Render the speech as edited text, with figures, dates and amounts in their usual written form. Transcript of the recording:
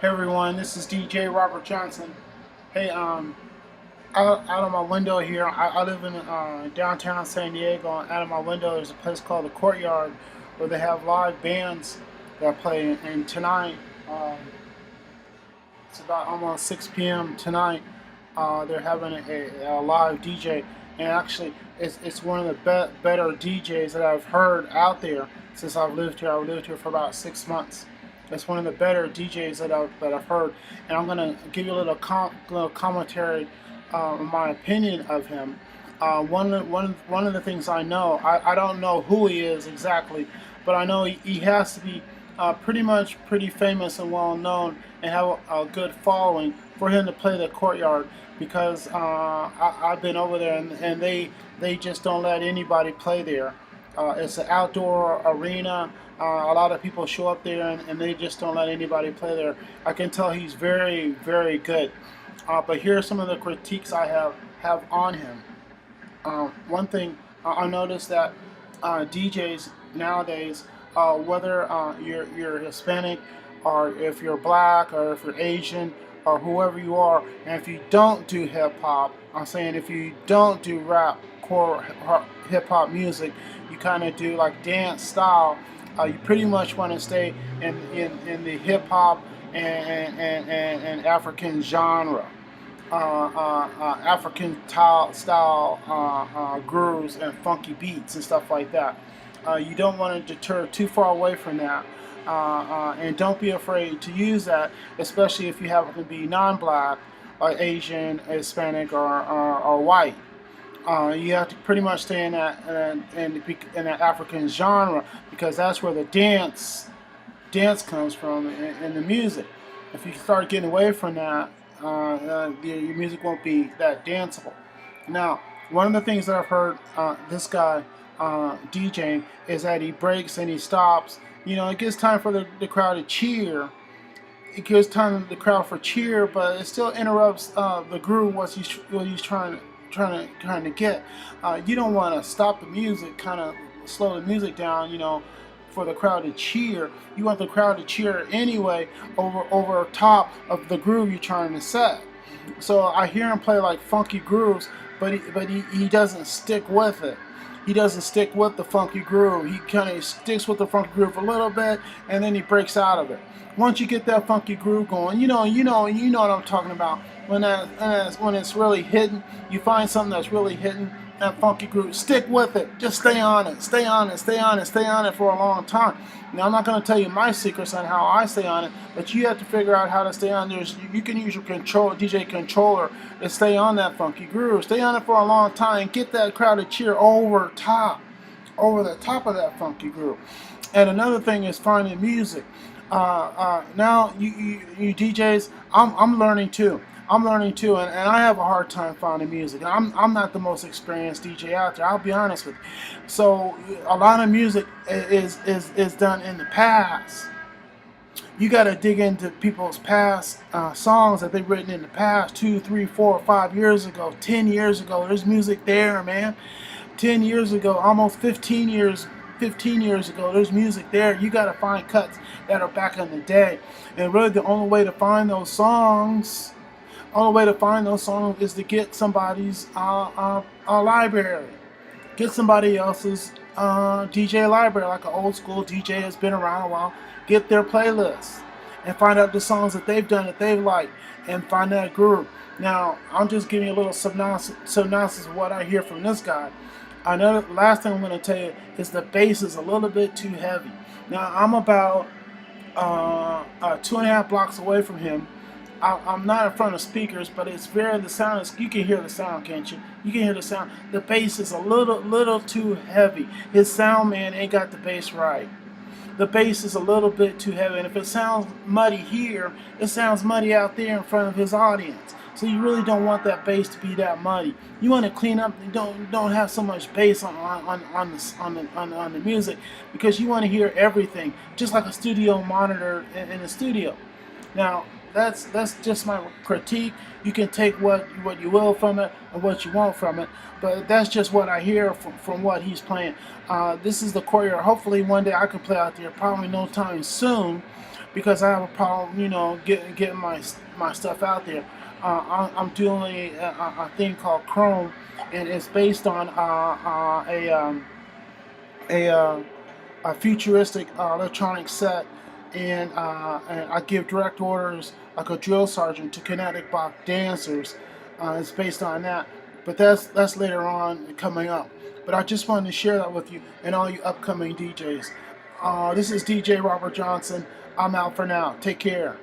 Hey everyone, this is DJ Robert Johnson. Hey, out of my window here, I live in downtown San Diego, and out of my window there's a place called the Courtyard where they have live bands that play. And tonight, it's about almost 6 p.m. tonight. They're having a live DJ, and actually, it's one of the better DJs that I've heard out there since I've lived here. I've lived here for about 6 months. It's one of the better DJs that I've heard, and I'm gonna give you a little commentary on my opinion of him. One of the things I know, I don't know who he is exactly, but I know he has to be pretty famous and well known and have a good following for him to play the Courtyard, because I've been over there, and they just don't let anybody play there. It's an outdoor arena. A lot of people show up there, and they just don't let anybody play there. I can tell he's very good. But here are some of the critiques I have on him. One thing I noticed that DJs nowadays, whether you're Hispanic, or if you're black, or if you're Asian, or whoever you are, and if you don't do hip hop, I'm saying if you don't do rap, core hip hop music, you kind of do like dance style. You pretty much want to stay in the hip hop and African genre. African style grooves and funky beats and stuff like that. You don't want to deter too far away from that, and don't be afraid to use that, especially if you happen to be non-black, or Asian, Hispanic, or white. You have to pretty much stay in that African genre, because that's where the dance comes from in the music. If you start getting away from that, your music won't be that danceable. Now, one of the things that I've heard this guy DJing is that he breaks and he stops. You know, it gives time for the crowd to cheer. It gives time to the crowd for cheer, but it still interrupts the groove what he's trying to get. You don't want to stop the music, kind of slow the music down, for the crowd to cheer. You want the crowd to cheer anyway over top of the groove you're trying to set. So I hear him play like funky grooves, but he doesn't stick with it. He doesn't stick with the funky groove. He kind of sticks with the funky groove a little bit, and then he breaks out of it. Once you get that funky groove going, you know what I'm talking about. When it's really hitting, you find something that's really hitting that funky groove. Stick with it. Just stay on it. Stay on it. Stay on it. Stay on it for a long time. Now, I'm not going to tell you my secrets on how I stay on it, but you have to figure out how to stay on there. You can use your DJ controller to stay on that funky groove. Stay on it for a long time and get that crowd to cheer over the top of that funky groove. And another thing is finding music. Now, you DJs, I'm learning too. I'm learning too, and I have a hard time finding music. I'm not the most experienced DJ out there. I'll be honest with you. So a lot of music is done in the past. You got to dig into people's past songs that they've written in the past, 2, 3, 4, 5 years ago, 10 years ago. There's music there, man. 10 years ago, almost 15 years ago, there's music there. You got to find cuts that are back in the day, and really the only way to find those songs. Only way to find those songs is to get somebody's library. Get somebody else's DJ library, like an old school DJ that's been around a while. Get their playlists and find out the songs that they've done that they've liked, and find that groove. Now, I'm just giving you a little synopsis of what I hear from this guy. I know the last thing I'm going to tell you is the bass is a little bit too heavy. Now, I'm about 2.5 blocks away from him. I'm not in front of speakers, but the sound is, you can hear the sound, can't you? You can hear the sound. The bass is a little too heavy. His sound man ain't got the bass right. The bass is a little bit too heavy, and if it sounds muddy here, it sounds muddy out there in front of his audience. So you really don't want that bass to be that muddy. You want to clean up. Don't have so much bass on the music, because you want to hear everything, just like a studio monitor in the studio. Now, that's just my critique. You can take what you will from it and what you want from it, but that's just what I hear from what he's playing. This is the Courtyard. Hopefully one day I can play out there. Probably no time soon, because I have a problem, getting my stuff out there. I'm doing a thing called Chrome, and it's based on a, a futuristic electronic set, and I give direct orders like a drill sergeant to Kinetic Bach dancers. It's based on that, but that's later on coming up. But I just wanted to share that with you and all you upcoming DJs. This is DJ Robert Johnson. I'm out for now. Take care.